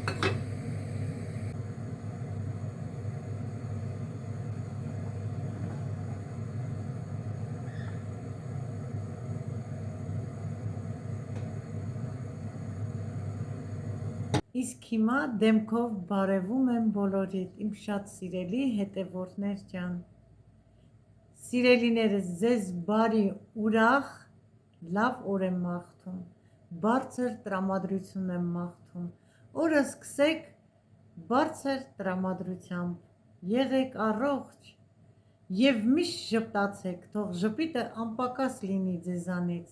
Իսկ հիմա դեմքով բարևում եմ բոլորիդ, իմ շատ սիրելի հետևորդներ ջան։ Սիրելիներս, ձեզ բարի, ուրախ, լավ օր եմ մաղթում, բարձր տրամադրություն եմ մաղթում, օրը սկսեք բարձր տրամադրությամբ, եղեք առողջ և միշտ ժպտացեք, թող ժպիտը անպակաս լինի ձեզանից։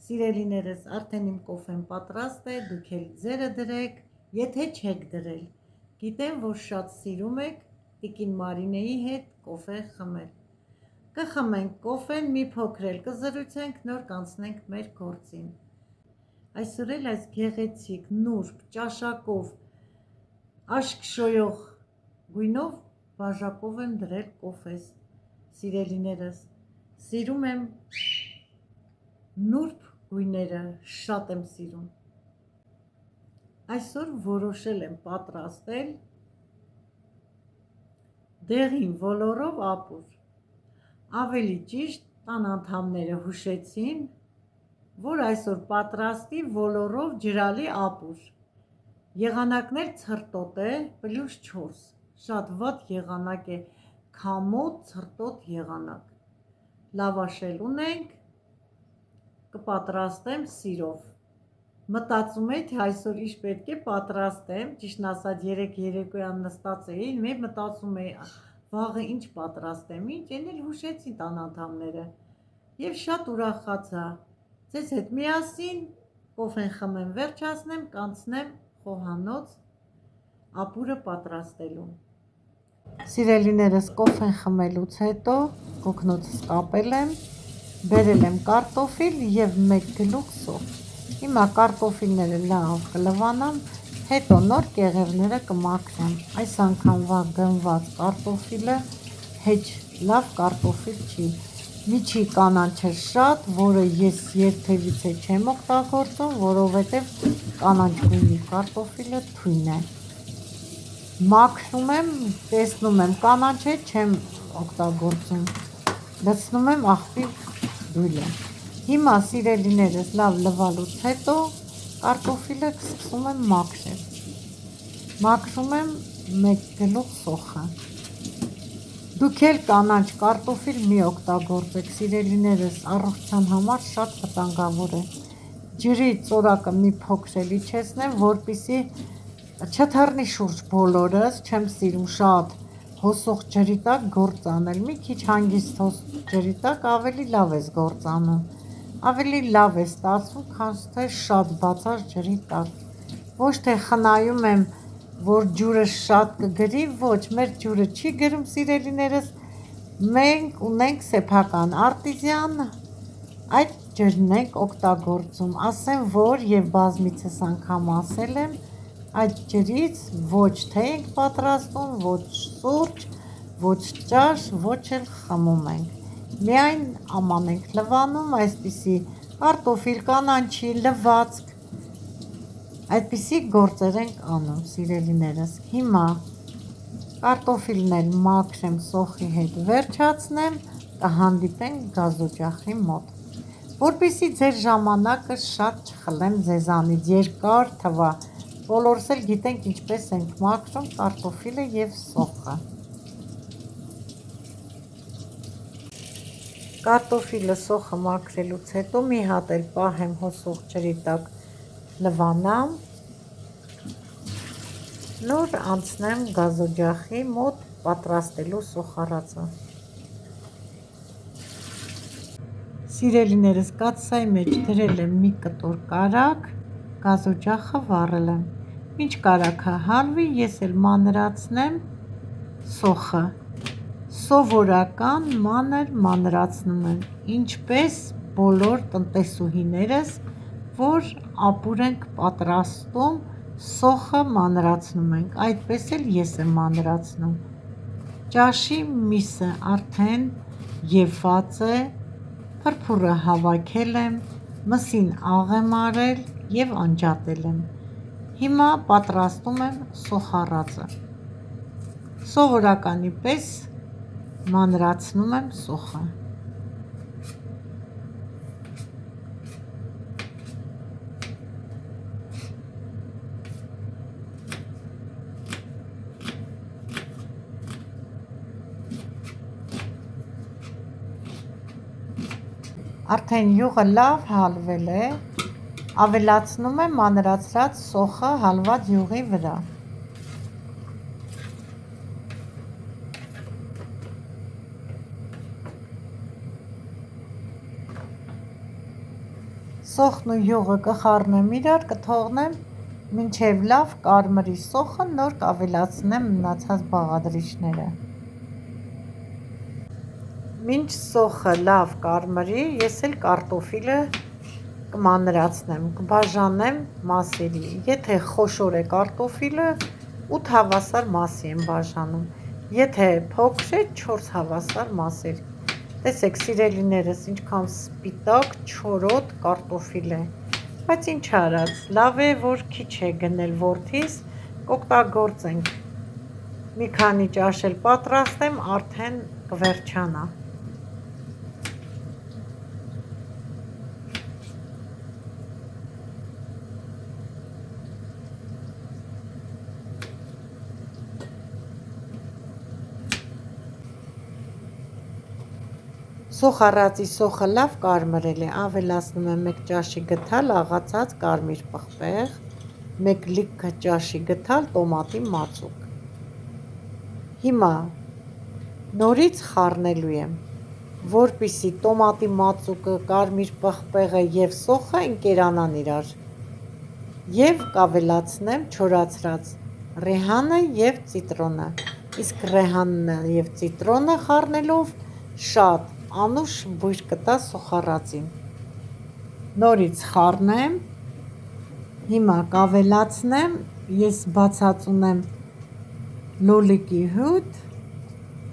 Սիրելիներս, արդեն իմ կոֆեն պատրաստ է, դուք էլ ձերը դրեք, եթե չեք դրել, գիտեմ, որ շատ սիրում եք տիկին Մարինեի հետ կոֆե խմել։ Կխմենք կոֆեն, մի փոքր էլ կզրուցենք, նոր կանցնենք մեր գործին։ Այսօր էլ այս գեղեցիկ, նուրբ, ճաշակով, աշկ շոյող գույնով բաժակով եմ դրել կոֆես։ Սիրելիներս, սիրում եմ նուրբ գույները, շատ եմ սիրում։ Այսօր որոշել եմ պատրաստել դեղին ոլորով ապուր։ Ավելի ճիշտ, տան անդամները հուշեցին, որ այսօր պատրաստի ոլորով ջրալի ապուր։ Եղանակն էլ ցրտոտ է, +4, շատ վատ եղանակ է, քամոտ, ցրտոտ եղանակ։ Լավաշել ունենք, կպատրաստեմ սիրով։ Մտածում էի, թե այսօր ինչ պետք է պատրաստեմ, ճիշտն ասած երեկ երեկոյան նստած էի, մեր մտածում էի, վաղը ինչ պատրաստեմ, ինչ, են էլ հուշեցին տան անդամները և շատ ուրախացա, ձեզ հետ միասին կոֆեն խմեմ, վերջացնեմ, կանցնեմ խոհանոց ապուրը պատրաստելու։ Սիրելիներս, կոֆեն խմելուց հետո հոգնոցս կապել եմ, բերել եմ կարտոֆիլ և 1 գլուխ սոխ։ Հիմա կարտոֆիլները լավ կլվանամ, հետո նոր կեղևները կմաքրեմ։ Այս անգամվա գնված կարտոֆիլը հեչ լավ կարտոֆիլ չի, միջի կանաչը շատ, որը ես երբևիցե չեմ օգտագործում, որովհետև կանաչ գույնի կարտոֆիլը թույն է։ Մաքրում եմ, տեսնում եմ կանաչ է, չեմ օգտագործում, լցնում եմ աղբի դույլը։ Հիմա սիրելիներս լավ լվալուց հետո կարտոֆիլը սկսում եմ մաքրել։ Մաքրում եմ 1 գլուխ սոխը։ Դուք էլ կանաչ կարտոֆիլ մի օգտագործեք, սիրելիներս, առողջության համար շատ վտանգավոր է։ Ջրի ծորակը մի փոքր էլ իջեցնեմ, որպեսզի չթռնի շուրջ բոլորս, չեմ սիրում շատ հոսող ջրի տակ գործ անել, մի քիչ հանգիստ ջրի տակ ավելի լավ ես գործ անում, ավելի լավ է ստացվում, քան թե շատ բացած ջրի տակ։ Ոչ թե խնայում եմ, որ ջուրը շատ կգրի, ոչ, մեր ջուրը չի գրում, սիրելիներս, մենք ունենք սեփական արտիզյան, այդ ջրն ենք օգտագործում, ասեմ, որ և բազմիցս անգամ ասել եմ, այդ ջրից ոչ թե ենք պատրաստում, ոչ սուրճ, ոչ ճաշ, ոչ էլ խմում ենք, միայն աման ենք լվանում, այսպիսի կարտոֆիլ, կանաչի, լվացք, այդպիսի գործեր ենք անում, սիրելիներս։ Հիմա կարտոֆիլն էլ մաքրեմ, սոխի հետ վերջացնեմ, կհանդիպենք գազօջախի մոտ, որպեսզի ձեր ժամանակը շատ չխլեմ ձեզանից, երկար թվա, բոլորս էլ գիտենք ինչպես ենք մաքրում կարտոֆիլը և սոխը։ Կարտոֆիլը, սոխը մաքրելուց հետո մի հատ էլ պահեմ հոսող ջրի տակ լվանամ, նոր անցնեմ գազօջախի մոտ պատրաստելու սոխառածը։ Սիրելիներս, կաթսայի մեջ դրել եմ մի կտոր կարագ, գազօջախը վառել եմ, մինչ կարագը հալվի, ես էլ մանրացնեմ սոխը, սովորական մանր մանրացնում եմ, ինչպես բոլոր տնտեսուհիներս, որ ապուր ենք պատրաստում, սոխը մանրացնում ենք, այդպես էլ ես եմ մանրացնում։ Ճաշի միսը արդեն եփված է, փրփուրը հավաքել եմ, մսին աղ եմ արել և անջատել եմ։ Հիմա պատրաստում եմ սոխառածը։ Սովորականի պես մանրացնում եմ սոխը։ Արդեն յուղը լավ հալվել է, ավելացնում եմ մանրացրած սոխը հալված յուղի վրա։ Սոխն ու յուղը կխառնեմ իրար, կթողնեմ մինչև լավ կարմրի սոխը, նոր կավելացնեմ մնացած բաղադրիչները։ Մինչ սոխը լավ կարմրի, ես էլ կարտոֆիլը կմանրացնեմ, կբաժանեմ մասերի։ Եթե խոշոր է կարտոֆիլը, 8 հավասար մասի եմ բաժանում, եթե փոքր է 4 հավասար մասերի։ Տեսեք սիրելիներս, ինչքան սպիտակ, չորոտ կարտոֆիլ է, բայց ինչ արած, լավ է, որ քիչ է գնել որդիս, կօգտագործենք։ Մի քանի ճաշ էլ պատրաստեմ, արդեն կվերջանա։ Սոխառածի սոխը լավ կարմրել է, ավելացնում եմ 1 ճաշի գթալ աղացած կարմիր պղպեղ, 1 լիքը ճաշի գթալ տոմատի մածուկ։ Հիմա նորից խառնելու եմ, որպեսզի տոմատի մածուկը, կարմիր պղպեղը և սոխը ընկերանան իրար, և կավելացնեմ չորացրած ռեհանը և ծիտրոնը, իսկ ռեհանը և ծիտրոնը խառնելով շատ անուշ բույր կտա սոխառածին։ Նորից խառնեմ, հիմա կավելացնեմ, ես բացած ունեմ լոլիկի հյութ,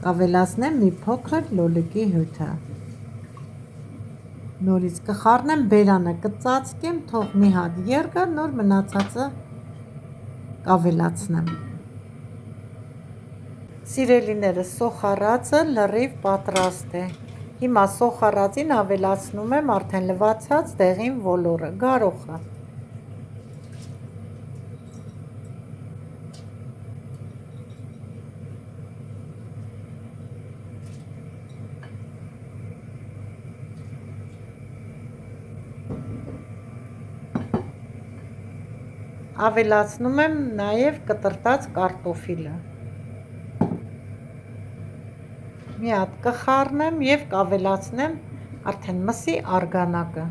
կավելացնեմ մի փոքր լոլիկի հյութը։ Նորից կխառնեմ, բերանը կծածկեմ, թող մի հատ եռգա, նոր մնացածը կավելացնեմ։ Սիրելիներս, սոխառածը լրիվ պատրաստ է։ Հիմա սոխառածին ավելացնում եմ արդեն լվացած դեղին ոլորը, գարոխը։ Ավելացնում եմ նաև կտրտած կարտոֆիլը։ Մի հատ կխառնեմ և կավելացնեմ արդեն մսի արգանակը։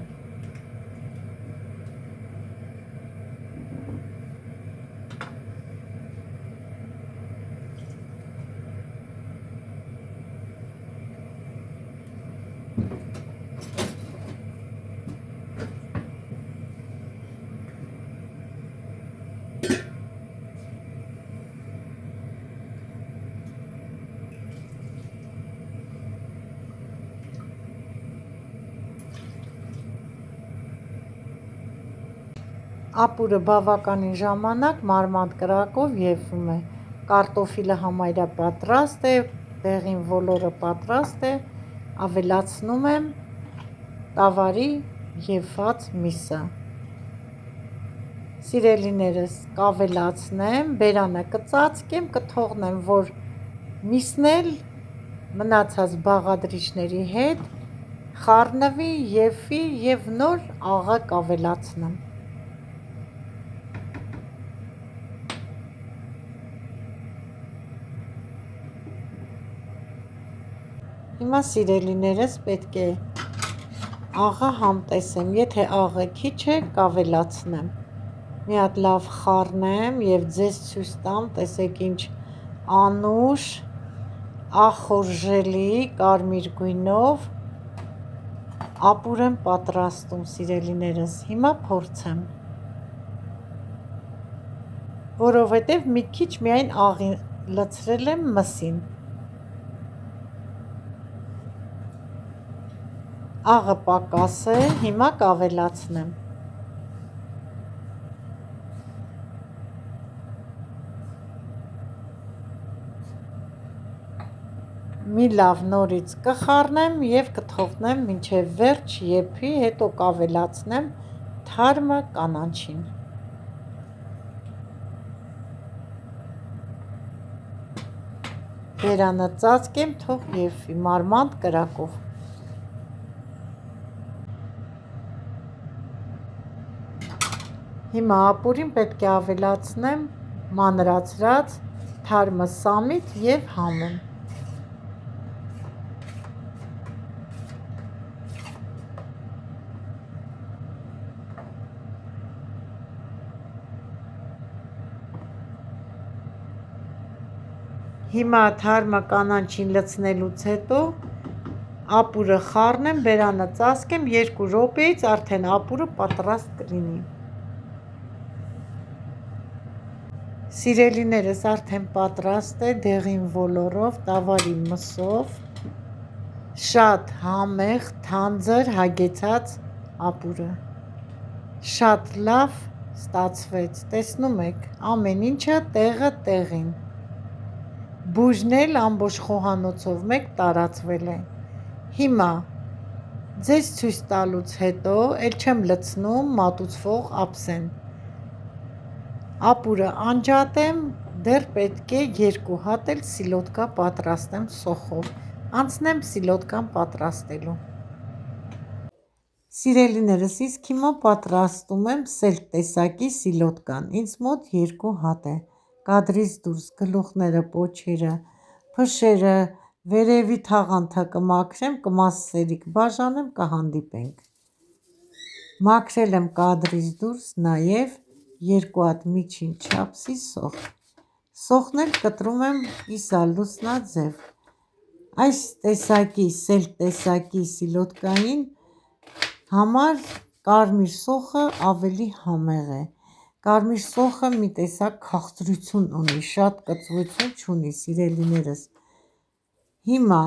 Ապուրը բավականին ժամանակ մարմանդ կրակով եփվում է, կարտոֆիլը համարյա պատրաստ է, դեղին ոլորը պատրաստ է, ավելացնում եմ տավարի եփված միսը։ Սիրելիներս, կավելացնեմ, բերանը կծածկեմ, կթողնեմ, որ միսն էլ մնացած բաղադրիչների հետ խառնվի, եփվի և նոր աղը կավելացնեմ։ Հիմա սիրելիներս պետք է աղը համտեսեմ, եթե աղը քիչ է, կավելացնեմ։ Մի հատ լավ խառնեմ և ձեզ ցույց տամ, տեսեք ինչ անուշ, ախորժելի կարմիր գույնով ապուր եմ պատրաստում, սիրելիներս, հիմա փորձեմ, որովհետև մի քիչ միայն աղի լցրել եմ մսին։ Աղը պակաս է, հիմա կավելացնեմ։ մի լավ նորից կխառնեմ և կթողնեմ մինչև վերջ եփի, հետո կավելացնեմ թարմը կանաչին։ Բերանը ծածկեմ, թող եփվի մարմանդ կրակով։ Հիմա ապուրին պետք է ավելացնեմ մանրացրած թարմը սամիտ և համեմ։ Հիմա թարմը կանաչին լցնելուց հետո ապուրը խառնեմ, բերանը ծածկեմ, 2 րոպեից արդեն ապուրը պատրաստ կլինի։ Սիրելիներս, արդեն պատրաստ է դեղին ոլորով, տավարի մսով, շատ համեղ, թանձր, հագեցած ապուրը։ Շատ լավ ստացվեց, տեսնում եք, ամեն ինչը տեղը տեղին։ Բուժն էլ ամբողջ խոհանոցով մեկ տարածվել է։ Հիմա ձեզ ցույց տալուց հետո էլ չեմ լցնում մատուցվող ափսեն։ Ապուրը անջատեմ, դեռ պետք է 2 հատ էլ սիլոտկա պատրաստեմ սոխով, անցնեմ սիլոտկան պատրաստելու։ Սիրելիներս, իսկ հիմա պատրաստում եմ սելք տեսակի սիլոտկան, ինձ մոտ 2 հատ է, կադրից դուրս գլուխները, պոչերը, փշերը, վերևի թաղանթը կմաքրեմ, կմասերիկ բաժանեմ, կհանդիպենք։ Մաքրել եմ կադրից դուրս նաև 2 հատ միջին չափսի սոխ։ Սոխն էլ կտրում եմ կիսալուսնաձև։ Այս տեսակի, սելք տեսակի սիլոտկային համար կարմիր սոխը ավելի համեղ է։ Կարմիր սոխը մի տեսակ քաղցրություն ունի, շատ կծվություն չունի, սիրելիներս։ Հիմա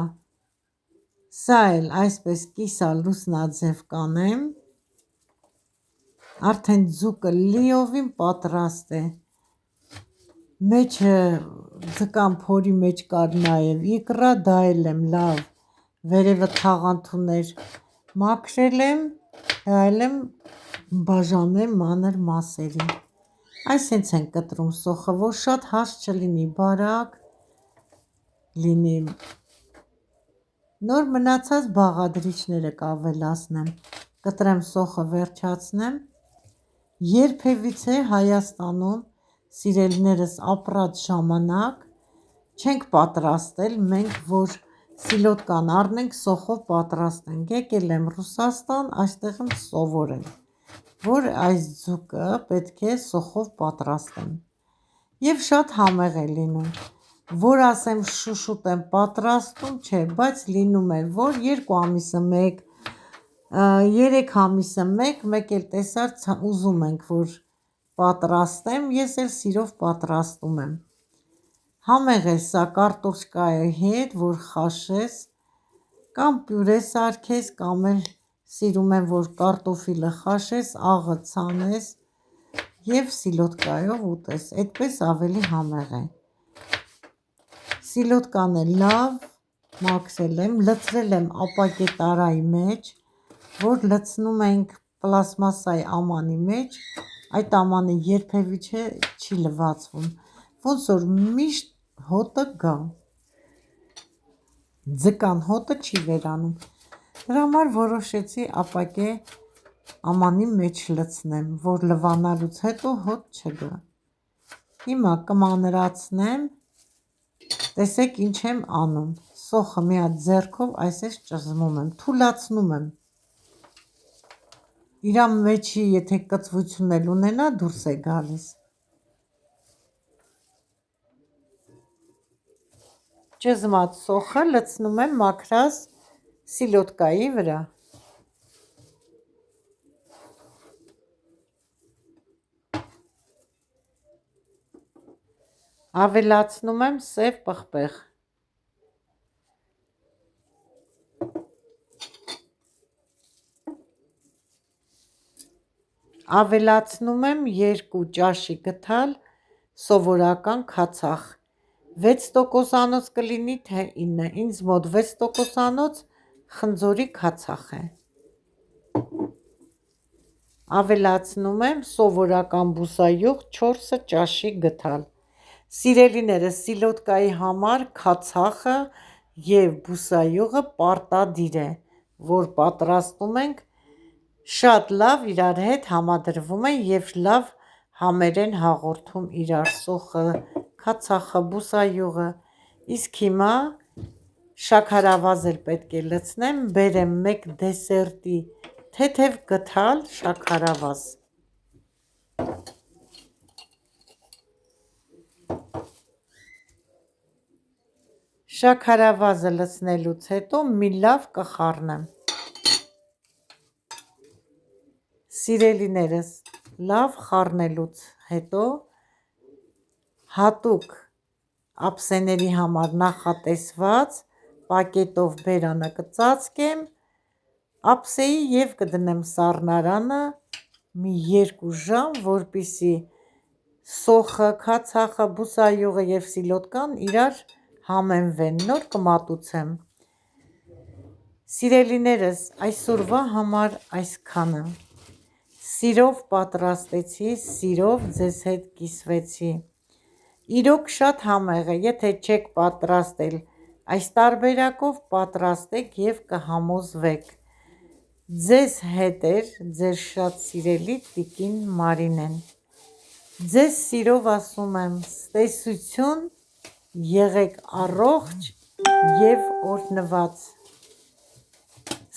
սա էլ այսպես կիսալուսնաձև կանեմ, արդեն ձուկը լիովին պատրաստ է։ Մեջը ձկան փորի մեջ կար նաև իկրա, դա էլ եմ լավ վերևը թաղանթ ուներ, մաքրել եմ, դա էլ եմ բաժանել մանր մասերի։ Այսենց են կտրում սոխը, որ շատ հաստ չլինի, բարակ լինի։ Նոր մնացած բաղադրիչները կավելացնեմ, կտրեմ սոխը, վերջացնեմ։ Երբևիցե Հայաստանում, սիրելիներս, ապրած ժամանակ չենք պատրաստել մենք, որ սիլոտկան առնենք, սոխով պատրաստենք։ Եկել եմ Ռուսաստան, այստեղ եմ սովորել, որ այս ձուկը պետք է սոխով պատրաստեմ։ Եվ շատ համեղ է լինում, որ ասեմ շուշուտ եմ պատրաստում, չէ, բայց լինում է, որ 2 ամիսը մեկ, 3 ամիսը մեկ էլ տեսար ուզում ենք, որ պատրաստեմ, ես էլ սիրով պատրաստում եմ։ Համեղ է սա կարտոշկայի հետ, որ խաշես, կամ պյուրե սարքես, կամ էլ սիրում եմ, որ կարտոֆիլը խաշես, աղը ցանես և սիլոտկայով ուտես, այդպես ավելի համեղ է։ Սիլոտկանը լավ մաքրել եմ, լցրել եմ ապակե տարայի մեջ, որ լցնում ենք պլաստմասայի ամանի մեջ, այդ ամանը երբևիցե չի լվացվում, ոնց որ միշտ հոտը գա, ձկան հոտը չի վերանում, դրա համար որոշեցի ապակե ամանի մեջ լցնեմ, որ լվանալուց հետո հոտ չգա։ Հիմա կմանրացնեմ, տեսեք ինչ եմ անում, սոխը մի հատ ձեռքով այսպես ճզմում եմ, թուլացնում եմ, իր մեջի եթե կծվություն էլ ունենա, դուրս է գալիս։ Ճզմած սոխը լցնում եմ մաքրած սիլոտկայի վրա։ Ավելացնում եմ սև պղպեղ։ Ավելացնում եմ 2 ճաշի գթալ սովորական քացախ 6% կլինի, թե 9, ինձ մոտ 6% խնձորի քացախ է։ Ավելացնում եմ սովորական բուսայուղ 4 ճաշի գթալ։ Սիրելիներս, սիլոտկայի համար քացախը և բուսայուղը պարտադիր է, որ պատրաստում ենք, շատ լավ իրար հետ համադրվում են և լավ համեր են հաղորդում իրար, սոխը, քացախը, բուսայուղը։ Իսկ հիմա շաքարավազ էլ պետք է լցնեմ, բերեմ մեկ դեսերտի թեթև գթալ շաքարավազ։ Շաքարավազը լցնելուց հետո մի լավ կխառնեմ։ Սիրելիներս, լավ խառնելուց հետո հատուկ ափսեների համար նախատեսված պակետով բերանը կծածկեմ, ափսեի և կդնեմ սառնարանը մի 2 ժամ, որպեսզի սոխը, քացախը, բուսայուղը և սիլոտկան իրար համեմվեն, նոր կմատուցեմ։ Սիրելիներս, այսօրվա համար այսքանը։ Սիրով պատրաստեցի, սիրով ձեզ հետ կիսվեցի։ Իրոք շատ համեղ է, եթե չեք պատրաստել այս տարբերակով, պատրաստեք և կհամոզվեք։ Ձեզ հետ էր ձեր շատ սիրելի տիկին Մարինեն։ Ձեզ սիրով ասում եմ ցտեսություն, եղեք առողջ և օրհնված։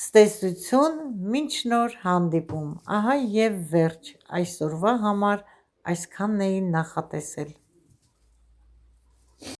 Ցտեսություն, մինչ նոր հանդիպում։ Ահա և վերջ, այսօրվա համար այսքանն էի նախատեսել։